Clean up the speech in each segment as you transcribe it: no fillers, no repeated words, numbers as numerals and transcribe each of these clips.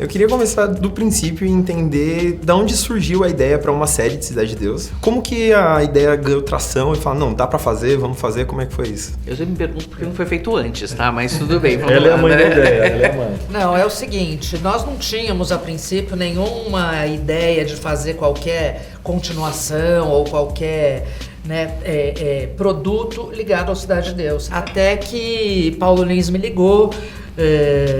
Eu queria começar do princípio e entender de onde surgiu a ideia para uma série de Cidade de Deus. Como que a ideia ganhou tração e fala, não, dá para fazer, vamos fazer, como é que foi isso? Eu sempre me pergunto por que não foi feito antes, tá? Mas tudo bem, vamos Ela lá, é a mãe da ideia, ela é a mãe. Não, é o seguinte, nós não tínhamos a princípio nenhuma ideia de fazer qualquer continuação ou qualquer produto ligado à Cidade de Deus. Até que Paulo Lins me ligou,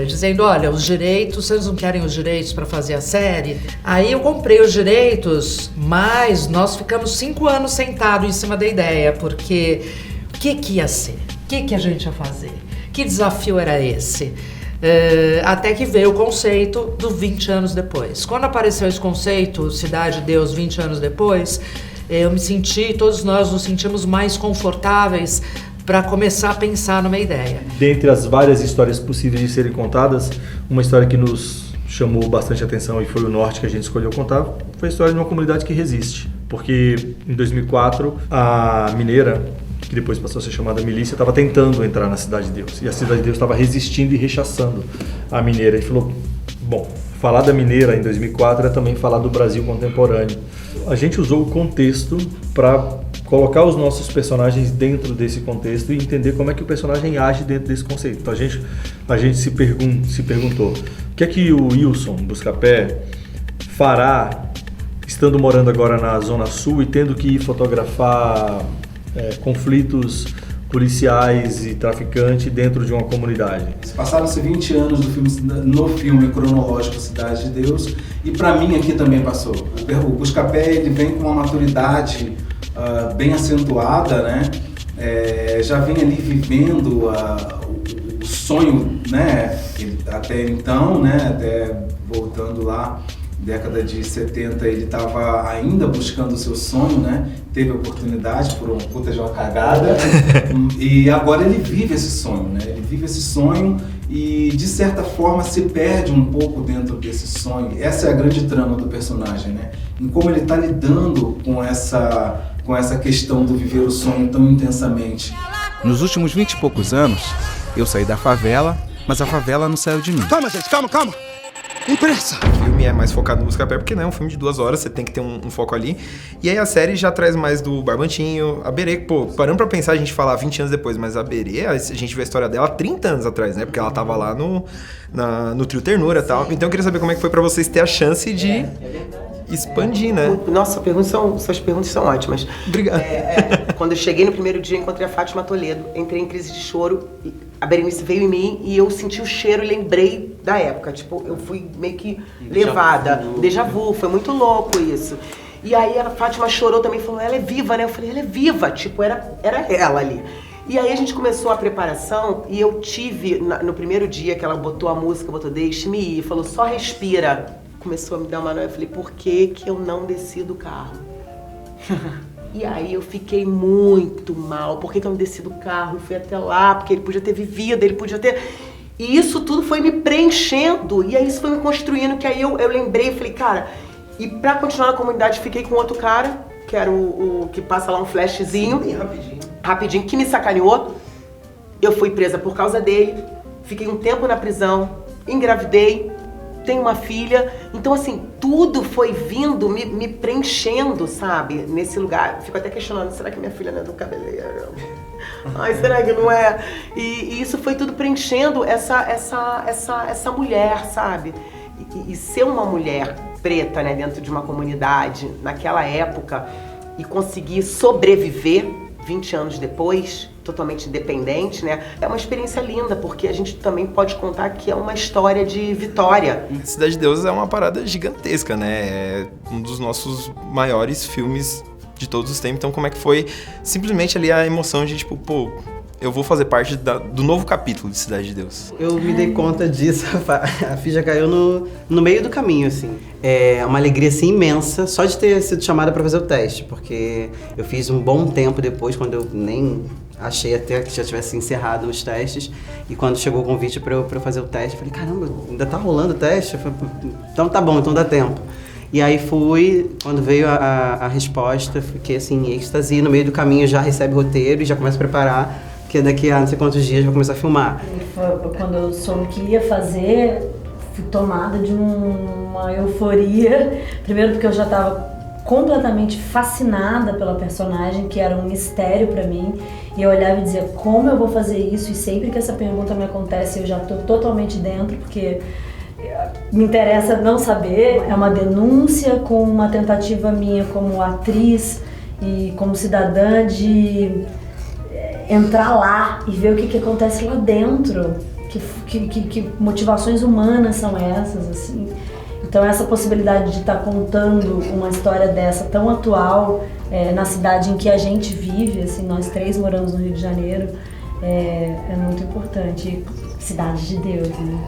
dizendo, olha, os direitos, vocês não querem os direitos para fazer a série? Aí eu comprei os direitos, mas nós ficamos 5 anos sentados em cima da ideia, porque o que ia ser? O que a gente ia fazer? Que desafio era esse? Até que veio o conceito do 20 anos depois. Quando apareceu esse conceito, Cidade de Deus 20 anos depois, todos nós nos sentimos mais confortáveis para começar a pensar numa ideia. Dentre as várias histórias possíveis de serem contadas, uma história que nos chamou bastante atenção e foi o norte que a gente escolheu contar, foi a história de uma comunidade que resiste. Porque em 2004, a Mineira, que depois passou a ser chamada Milícia, estava tentando entrar na Cidade de Deus. E a Cidade de Deus estava resistindo e rechaçando a Mineira. E falou, bom, falar da Mineira em 2004 é também falar do Brasil contemporâneo. A gente usou o contexto para colocar os nossos personagens dentro desse contexto e entender como é que o personagem age dentro desse conceito. Então a gente se perguntou, o que é que o Wilson Buscapé fará estando morando agora na Zona Sul e tendo que ir fotografar conflitos policiais e traficantes dentro de uma comunidade. Passaram-se 20 anos no filme cronológico Cidade de Deus e para mim aqui também passou. O Buscapé ele vem com uma maturidade bem acentuada, né? Já vem ali vivendo o sonho, né? Até então, né? Até voltando lá, década de 70, ele estava ainda buscando o seu sonho, né? Teve a oportunidade por uma puta de uma cagada e agora ele vive esse sonho, né? Ele vive esse sonho e de certa forma se perde um pouco dentro desse sonho. Essa é a grande trama do personagem, né? Em como ele está lidando com essa questão do viver o sonho tão intensamente. Nos últimos 20 e poucos anos, eu saí da favela, mas a favela não saiu de mim. Calma, gente, calma. Impressa! O filme é mais focado no Buscapé porque não é um filme de 2 horas, você tem que ter um foco ali. E aí a série já traz mais do Barbantinho, a Berê, parando pra pensar, a gente falar 20 anos depois, mas a Berê, a gente vê a história dela 30 anos atrás, né? Porque ela tava lá no Trio Ternura e tal. Então eu queria saber como é que foi pra vocês ter a chance de expandir, né? Nossa, suas perguntas são ótimas. Obrigado. Quando eu cheguei no primeiro dia, encontrei a Fátima Toledo, entrei em crise de choro, a Berenice veio em mim e eu senti o cheiro e lembrei da época. Tipo, eu fui meio que levada. Déjà vu, foi muito louco isso. E aí a Fátima chorou também, falou, ela é viva, né? Eu falei, ela é viva, tipo, era ela ali. E aí a gente começou a preparação e eu tive, no primeiro dia que ela botou a música, botou Deixe-me ir, falou, só respira. Começou a me dar uma noia, eu falei, por que eu não desci do carro? E aí eu fiquei muito mal, por que eu não desci do carro? Fui até lá, porque ele podia ter vivido, ele podia ter... E isso tudo foi me preenchendo, e aí isso foi me construindo, que aí eu lembrei, falei, cara... E pra continuar na comunidade, fiquei com outro cara, que era o que passa lá um flashzinho. Sim, rapidinho, que me sacaneou. Eu fui presa por causa dele, fiquei um tempo na prisão, engravidei, tenho uma filha. Então, assim, tudo foi vindo, me preenchendo, sabe? Nesse lugar. Fico até questionando, será que minha filha não é do cabeleireiro? Ai, será que não é? E isso foi tudo preenchendo essa mulher, sabe? E ser uma mulher preta, né, dentro de uma comunidade, naquela época, e conseguir sobreviver 20 anos depois, totalmente independente, né? É uma experiência linda, porque a gente também pode contar que é uma história de vitória. Cidade de Deus é uma parada gigantesca, né? É um dos nossos maiores filmes de todos os tempos. Então, como é que foi simplesmente ali a emoção de, tipo, pô, eu vou fazer parte do novo capítulo de Cidade de Deus? Eu me dei conta disso, a ficha caiu no meio do caminho, assim. É uma alegria, assim, imensa, só de ter sido chamada para fazer o teste, porque eu fiz um bom tempo depois, quando eu nem achei até que já tivesse encerrado os testes, e quando chegou o convite para eu fazer o teste, eu falei, caramba, ainda tá rolando o teste? Eu falei, então tá bom, então dá tempo. E aí fui, quando veio a resposta, fiquei assim, em êxtase, no meio do caminho já recebe roteiro e já começa a preparar, porque daqui a não sei quantos dias vai começar a filmar. Quando eu soube que ia fazer, fui tomada de uma euforia. Primeiro porque eu já estava completamente fascinada pela personagem, que era um mistério pra mim. E eu olhava e dizia, como eu vou fazer isso? E sempre que essa pergunta me acontece, eu já tô totalmente dentro, porque me interessa não saber. É uma denúncia com uma tentativa minha como atriz e como cidadã de entrar lá e ver o que acontece lá dentro. Que motivações humanas são essas, assim. Então essa possibilidade de estar contando uma história dessa tão atual na cidade em que a gente vive, assim, nós três moramos no Rio de Janeiro, é muito importante. Cidade de Deus, né?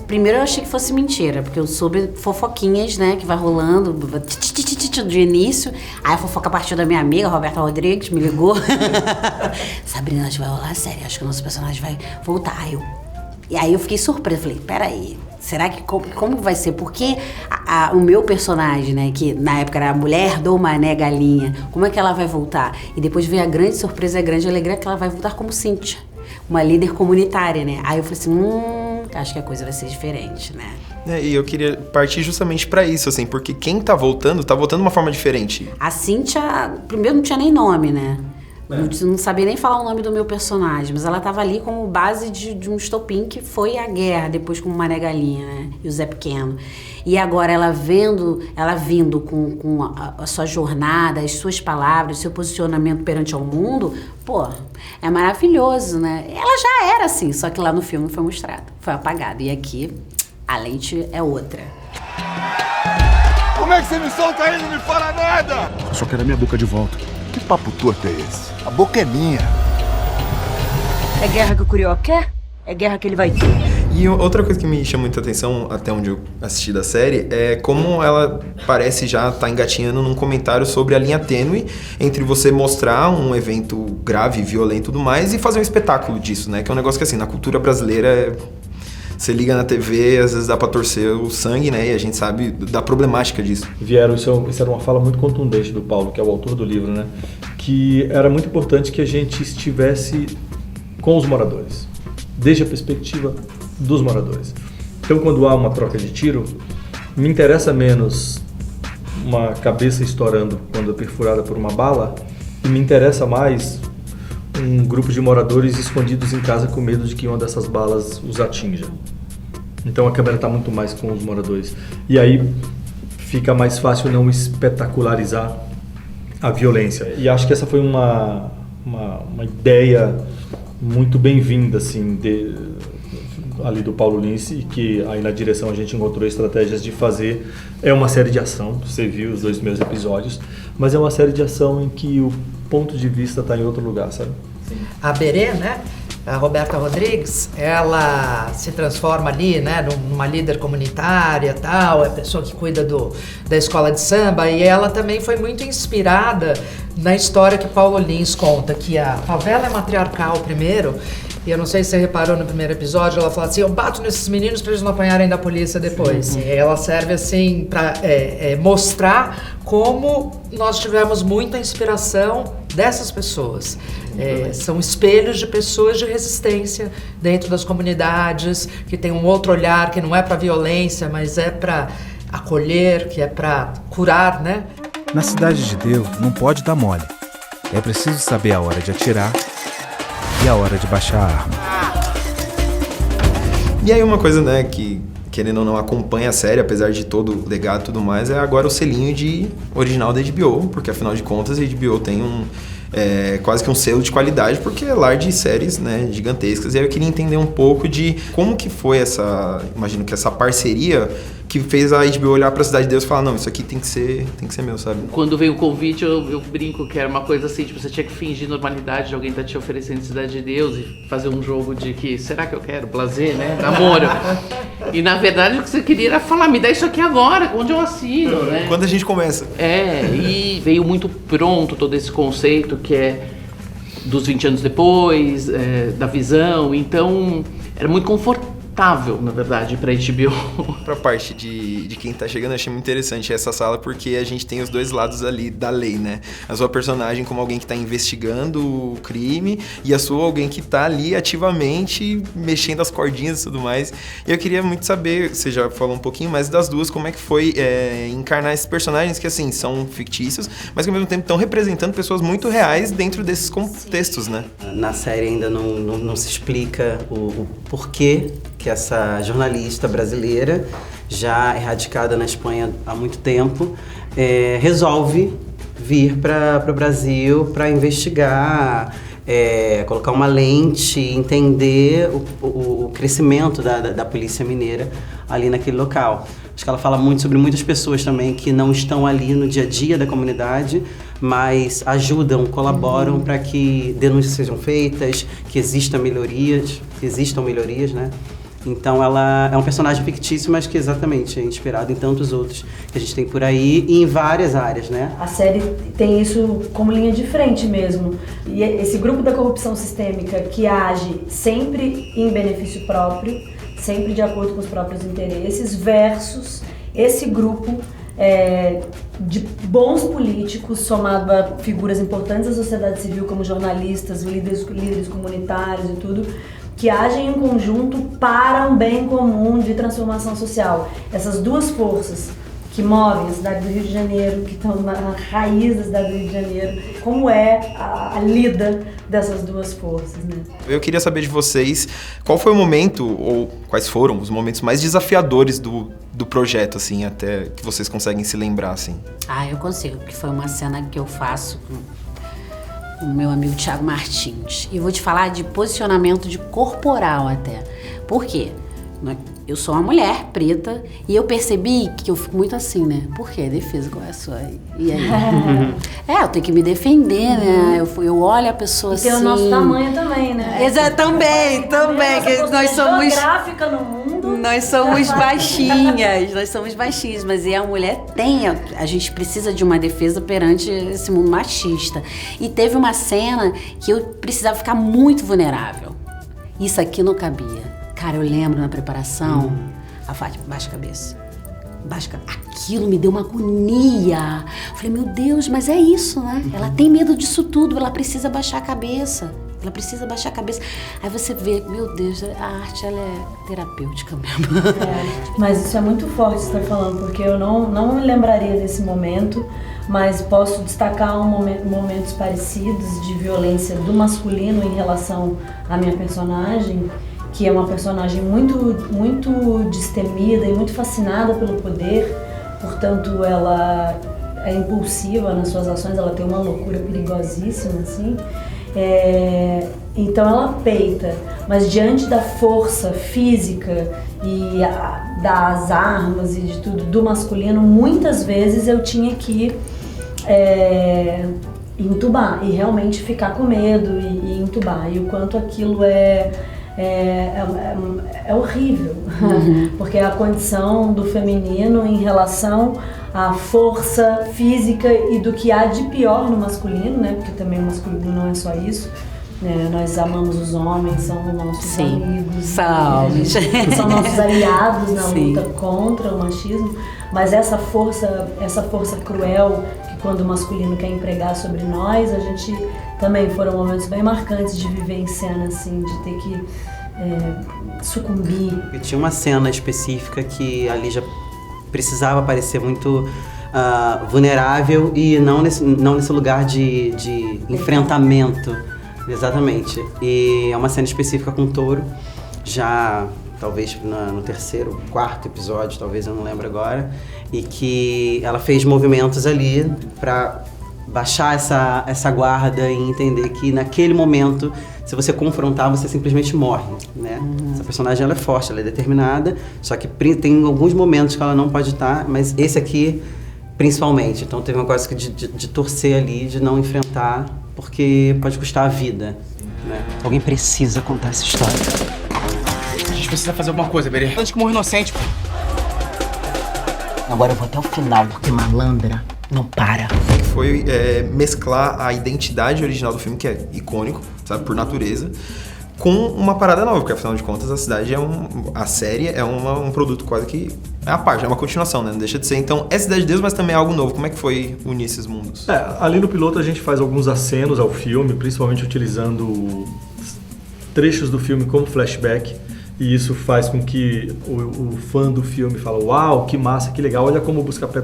Primeiro eu achei que fosse mentira, porque eu soube fofoquinhas, né, que vai rolando do início. Aí a fofoca partiu da minha amiga, Roberta Rodrigues, me ligou. Sabrina, acho que vai rolar sério, acho que o nosso personagem vai voltar. E aí eu fiquei surpresa, falei, peraí, será que, como vai ser? Porque o meu personagem, né, que na época era a mulher do Mané Galinha, como é que ela vai voltar? E depois veio a grande surpresa, a grande alegria que ela vai voltar como Cíntia, uma líder comunitária, né? Aí eu falei assim, acho que a coisa vai ser diferente, né? E eu queria partir justamente pra isso, assim, porque quem tá voltando de uma forma diferente. A Cíntia, primeiro não tinha nem nome, né? Não sabia nem falar o nome do meu personagem, mas ela estava ali como base de um estopim que foi a guerra, depois com o Mané Galinha, né? E o Zé Pequeno. E agora ela vindo com a sua jornada, as suas palavras, o seu posicionamento perante ao mundo, pô, é maravilhoso, né? Ela já era assim, só que lá no filme foi mostrado, foi apagado. E aqui a lente é outra. Como é que você me solta aí e não me fala nada? Eu só quero a minha boca de volta. Que papo torto é esse? A boca é minha. É guerra que o Curió quer? É guerra que ele vai ter. E outra coisa que me chama muita atenção, até onde eu assisti da série, é como ela parece já estar engatinhando num comentário sobre a linha tênue entre você mostrar um evento grave, violento e tudo mais, e fazer um espetáculo disso, né? Que é um negócio que, assim, na cultura brasileira, você liga na TV, às vezes dá pra torcer o sangue, né? E a gente sabe da problemática disso. Isso era uma fala muito contundente do Paulo, que é o autor do livro, né? Que era muito importante que a gente estivesse com os moradores, desde a perspectiva dos moradores. Então, quando há uma troca de tiro, me interessa menos uma cabeça estourando quando é perfurada por uma bala, e me interessa mais um grupo de moradores escondidos em casa com medo de que uma dessas balas os atinja. Então a câmera está muito mais com os moradores. E aí fica mais fácil não espetacularizar a violência. E acho que essa foi uma ideia muito bem-vinda, assim, ali do Paulo Lins, e que aí na direção a gente encontrou estratégias de fazer. É uma série de ação, você viu os 2 primeiros episódios, mas é uma série de ação em que o ponto de vista está em outro lugar, sabe? A Berê, né? A Roberta Rodrigues, ela se transforma ali, né, numa líder comunitária, tal, é a pessoa que cuida da escola de samba, e ela também foi muito inspirada na história que Paulo Lins conta, que a favela é matriarcal primeiro, e eu não sei se você reparou no primeiro episódio, ela fala assim, eu bato nesses meninos para eles não apanharem da polícia depois. E ela serve assim para mostrar como nós tivemos muita inspiração dessas pessoas. São espelhos de pessoas de resistência dentro das comunidades, que tem um outro olhar, que não é para violência, mas é para acolher, que é para curar, né? Na Cidade de Deus não pode dar mole. É preciso saber a hora de atirar e a hora de baixar a arma. E aí uma coisa, né, que querendo ou não acompanha a série, apesar de todo o legado e tudo mais, é agora o selinho de original da HBO, porque afinal de contas a HBO tem quase que um selo de qualidade, porque é lar de séries, né, gigantescas. E aí eu queria entender um pouco de como que foi imagino que essa parceria que fez a HBO olhar pra Cidade de Deus e falar, não, isso aqui tem que ser meu, sabe? Quando veio o convite, eu brinco que era uma coisa assim, tipo, você tinha que fingir normalidade de alguém tá te oferecendo Cidade de Deus e fazer um jogo de que, será que eu quero? Blazer, né? Namoro. E na verdade o que você queria era falar, me dá isso aqui agora, onde eu assino, né? Quando a gente começa. E veio muito pronto todo esse conceito que é dos 20 anos depois, da visão, então era muito confortável insuportável, na verdade, pra HBO. Pra parte de quem tá chegando, eu achei muito interessante essa sala, porque a gente tem os dois lados ali da lei, né? A sua personagem como alguém que tá investigando o crime, e a sua alguém que tá ali ativamente mexendo as cordinhas e tudo mais. E eu queria muito saber, você já falou um pouquinho mais das duas, como é que foi encarnar esses personagens que, assim, são fictícios, mas que ao mesmo tempo estão representando pessoas muito reais dentro desses contextos, né? Na série ainda não se explica o porquê que essa jornalista brasileira, já erradicada na Espanha há muito tempo, resolve vir para o Brasil para investigar, colocar uma lente, entender o crescimento da polícia mineira ali naquele local. Acho que ela fala muito sobre muitas pessoas também que não estão ali no dia a dia da comunidade, mas ajudam, colaboram para que denúncias sejam feitas, que existam melhorias, né? Então ela é um personagem fictício, mas que exatamente é inspirado em tantos outros que a gente tem por aí e em várias áreas, né? A série tem isso como linha de frente mesmo. E esse grupo da corrupção sistêmica que age sempre em benefício próprio, sempre de acordo com os próprios interesses, versus esse grupo de bons políticos, somado a figuras importantes da sociedade civil, como jornalistas, líderes comunitários e tudo, que agem em conjunto para um bem comum de transformação social. Essas duas forças que movem a cidade do Rio de Janeiro, que estão na raiz da cidade do Rio de Janeiro, como é a lida dessas duas forças, né? Eu queria saber de vocês, qual foi o momento, ou quais foram os momentos mais desafiadores do projeto, assim, até que vocês conseguem se lembrar, assim? Eu consigo, porque foi uma cena que eu faço com o meu amigo Thiago Martins. E vou te falar de posicionamento de corporal até. Por quê? Eu sou uma mulher preta e eu percebi que eu fico muito assim, né? Por quê? Defesa, qual é a sua? E aí? Eu tenho que me defender, né? Eu olho a pessoa assim... E tem o nosso tamanho também, né? Exato, também. Que nós somos... geográfica no mundo. Nós somos baixinhas, mas a mulher a gente precisa de uma defesa perante esse mundo machista. E teve uma cena que eu precisava ficar muito vulnerável. Isso aqui não cabia. Cara, eu lembro na preparação, a Fátima, baixa a cabeça. Aquilo me deu uma agonia. Falei, meu Deus, mas é isso, né? Ela tem medo disso tudo, ela precisa baixar a cabeça. Aí você vê, meu Deus, a arte, ela é terapêutica mesmo. Mas isso é muito forte que você está falando, porque eu não me lembraria desse momento, mas posso destacar momentos parecidos de violência do masculino em relação à minha personagem, que é uma personagem muito, muito destemida e muito fascinada pelo poder, portanto ela é impulsiva nas suas ações, ela tem uma loucura perigosíssima, assim. Então ela peita, mas diante da força física e das armas e de tudo do masculino, muitas vezes eu tinha que entubar e realmente ficar com medo e entubar, e o quanto aquilo é horrível, porque é a condição do feminino em relação à força física e do que há de pior no masculino, né? Porque também o masculino não é só isso. Nós amamos os homens, são nossos amigos, são nossos aliados na luta contra o machismo, mas essa força cruel que quando o masculino quer empregar sobre nós, a gente também foram momentos bem marcantes de viver em cena, assim, de ter que sucumbir. E tinha uma cena específica que a Lígia precisava parecer muito vulnerável e não nesse lugar de enfrentamento. Exatamente. E é uma cena específica com o touro, já talvez no terceiro, quarto episódio, talvez, eu não lembro agora, e que ela fez movimentos ali para baixar essa guarda e entender que naquele momento, se você confrontar, você simplesmente morre, né? Essa personagem, ela é forte, ela é determinada, só que tem alguns momentos que ela não pode estar, mas esse aqui, principalmente. Então teve uma coisa de torcer ali, de não enfrentar, porque pode custar a vida, né? Alguém precisa contar essa história. A gente precisa fazer alguma coisa, Berê. Antes que morra inocente. Agora eu vou até o final, porque malandra não para. Foi mesclar a identidade original do filme, que é icônico, sabe, por natureza, com uma parada nova, porque afinal de contas a cidade a série é um produto quase que é a parte, é uma continuação, né? Não deixa de ser. Então, é Cidade de Deus, mas também é algo novo. Como é que foi unir esses mundos? Ali no piloto a gente faz alguns acenos ao filme, principalmente utilizando trechos do filme como flashback. E isso faz com que o fã do filme fale, uau, que massa, que legal, olha como o Buscapé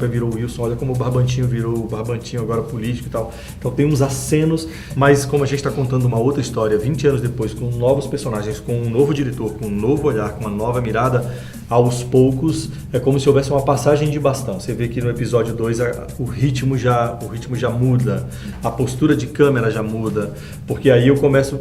virou o Wilson, olha como o Barbantinho virou o Barbantinho agora político e tal. Então tem uns acenos, mas como a gente está contando uma outra história 20 anos depois, com novos personagens, com um novo diretor, com um novo olhar, com uma nova mirada, aos poucos é como se houvesse uma passagem de bastão. Você vê que no episódio 2 o ritmo já muda, a postura de câmera já muda, porque aí eu começo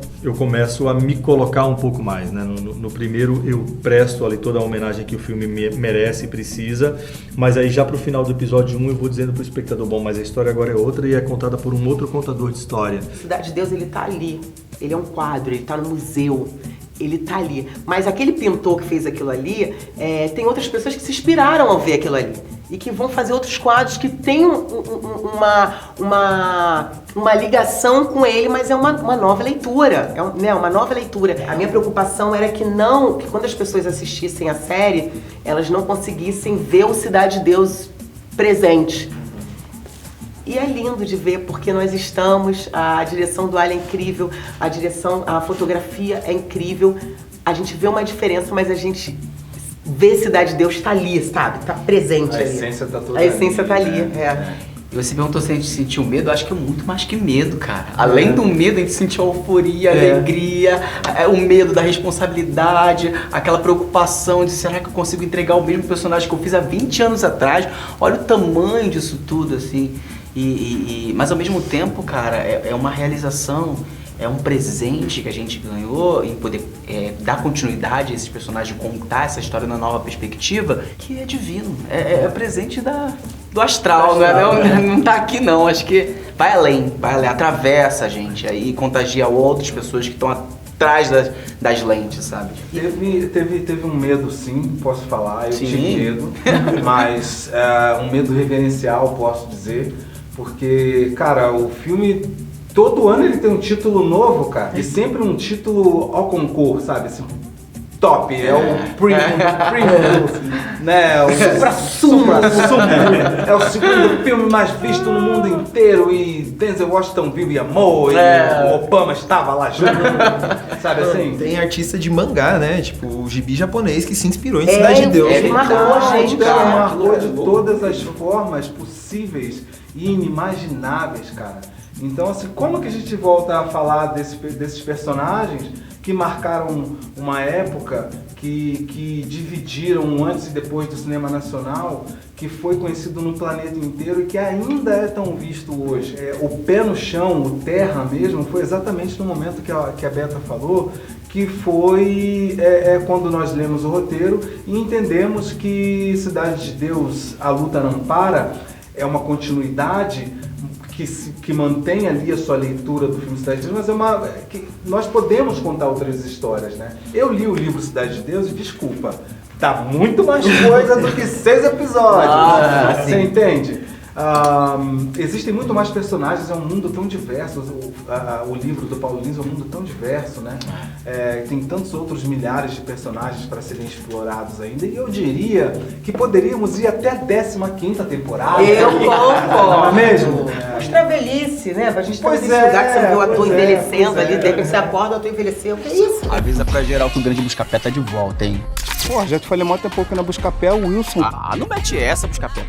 a me colocar um pouco mais, né? No primeiro eu presto ali toda a homenagem que o filme merece e precisa, mas aí já pro final do episódio 1 eu vou dizendo pro espectador, bom, mas a história agora é outra e é contada por um outro contador de história. Cidade de Deus, ele tá ali, ele é um quadro, ele tá no museu, ele tá ali. Mas aquele pintor que fez aquilo ali, tem outras pessoas que se inspiraram ao ver aquilo ali. E que vão fazer outros quadros que tem uma ligação com ele, mas é uma nova leitura. Uma nova leitura. A minha preocupação era que quando as pessoas assistissem a série, elas não conseguissem ver o Cidade de Deus presente. E é lindo de ver, porque nós estamos, a direção do Alan é incrível, a fotografia é incrível, a gente vê uma diferença, mas a gente vê Cidade de Deus tá ali, sabe? Tá presente ali. A essência tá toda ali. A essência tá ali, E você perguntou se a gente sentiu medo, eu acho que é muito mais que medo, cara. Além do medo, a gente sentiu a euforia, a alegria, o medo da responsabilidade, aquela preocupação de será que eu consigo entregar o mesmo personagem que eu fiz há 20 anos atrás? Olha o tamanho disso tudo, assim. Mas ao mesmo tempo, cara, é uma realização, é um presente que a gente ganhou em poder dar continuidade a esses personagens, contar essa história na nova perspectiva, que é divino, é presente do astral, não tá aqui não, acho que vai além, atravessa a gente aí, contagia outras pessoas que estão atrás das lentes, sabe? Teve um medo, sim, posso falar, eu tive medo, mas um medo reverencial, posso dizer, porque, cara, o filme, todo ano ele tem um título novo, cara, e sempre um título ao concurso, sabe, assim, top, é o premium, né, o supra-sumo, é o segundo filme mais visto no mundo inteiro e Denzel Washington viu e amou, e o Obama estava lá junto, sabe assim? Tem artista de mangá, né, tipo o gibi japonês que se inspirou em Cidade de Deus. Marcou de todas as formas possíveis e inimagináveis, cara. Então, assim, como que a gente volta a falar desses personagens que marcaram uma época, que dividiram antes e depois do cinema nacional, que foi conhecido no planeta inteiro e que ainda é tão visto hoje? O pé no chão, o terra mesmo, foi exatamente no momento que a Beta falou, que foi quando nós lemos o roteiro e entendemos que Cidade de Deus, A Luta Não Para, é uma continuidade que mantém ali a sua leitura do filme Cidade de Deus, mas que nós podemos contar outras histórias, né? Eu li o livro Cidade de Deus e, desculpa, dá muito mais coisa do que 6 episódios. Você entende? Existem muito mais personagens, é um mundo tão diverso, o livro do Paulo Lins é um mundo tão diverso, né? Tem tantos outros milhares de personagens para serem explorados ainda, e eu diria que poderíamos ir até a 15ª temporada. Eu concordo! Não é mesmo? Mostra a velhice, né? Pra gente estar nesse lugar que você vê o ator envelhecendo ali, de repente você acorda, o ator envelheceu, que isso? Avisa pra geral que o grande Buscapé tá de volta, hein? Pô, já te falei mó tempo que na Buscapé, o Wilson. Não mete essa, Buscapé.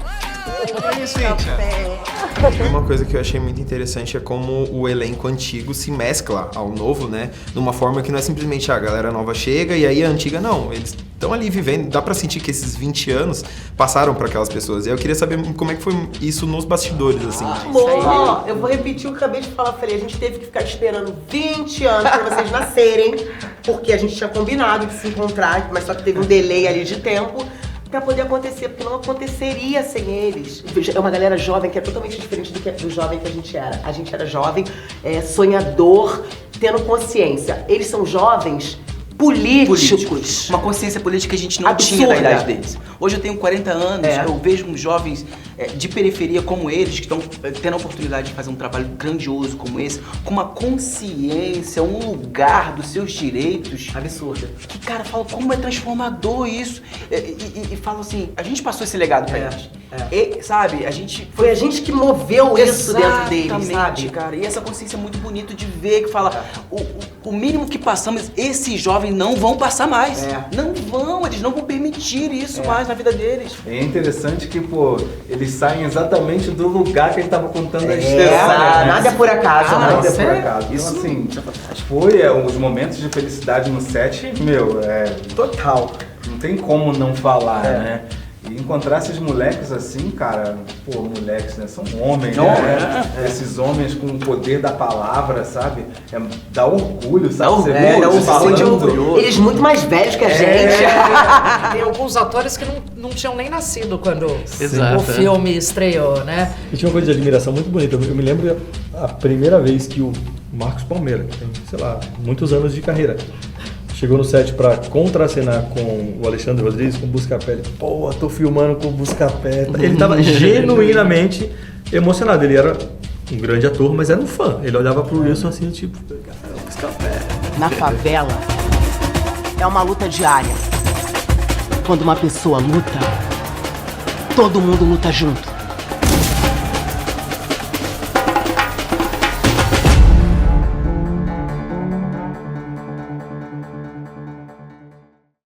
Uma coisa que eu achei muito interessante é como o elenco antigo se mescla ao novo, né? De uma forma que não é simplesmente a galera nova chega e aí a antiga não. Eles estão ali vivendo, dá pra sentir que esses 20 anos passaram pra aquelas pessoas. E eu queria saber como é que foi isso nos bastidores, assim. Amor, eu vou repetir o que eu acabei de falar. Eu falei, a gente teve que ficar esperando 20 anos pra vocês nascerem, porque a gente tinha combinado de se encontrar, mas só que teve um delay ali de tempo pra poder acontecer, porque não aconteceria sem eles. É uma galera jovem que é totalmente diferente do jovem que a gente era. A gente era jovem, sonhador, tendo consciência. Eles são jovens políticos. Uma consciência política que a gente não Absurda. tinha da idade deles. Hoje eu tenho 40 anos, É. eu vejo uns jovens de periferia como eles, que estão tendo a oportunidade de fazer um trabalho grandioso como esse, com uma consciência, um lugar dos seus direitos. Absurda. Que, cara, fala como é transformador isso. E fala assim, a gente passou esse legado pra eles. E, sabe, a gente... Foi a gente que moveu isso dentro deles, Exatamente, sabe? cara. E essa consciência é muito bonito de ver, que fala, o mínimo que passamos, esses jovens não vão passar mais. Não vão, eles não vão permitir isso mais na vida deles. É interessante que, pô, eles saem exatamente do lugar que ele tava contando a história. Nada é por acaso, né? Nada é por acaso. Então, assim, foi os momentos de felicidade no set, meu, total. Não tem como não falar, né? E encontrar esses moleques assim, cara, pô, moleques, né? São homens, né? Esses homens com o poder da palavra, sabe? Dá orgulho, sabe? Dá orgulho. Eles muito mais velhos que a gente. Tem alguns atores que não tinham nem nascido quando Exato, o filme estreou, né? E tinha uma coisa de admiração muito bonita. Eu me lembro a primeira vez que o Marcos Palmeira, que tem, sei lá, muitos anos de carreira, chegou no set pra contracenar com o Alexandre Rodrigues, com o Buscapé. Pô, tô filmando com o Buscapé. Ele tava genuinamente emocionado. Ele era um grande ator, mas era um fã. Ele olhava pro Wilson assim, tipo, cara, Buscapé. Na favela, é uma luta diária. Quando uma pessoa luta, todo mundo luta junto.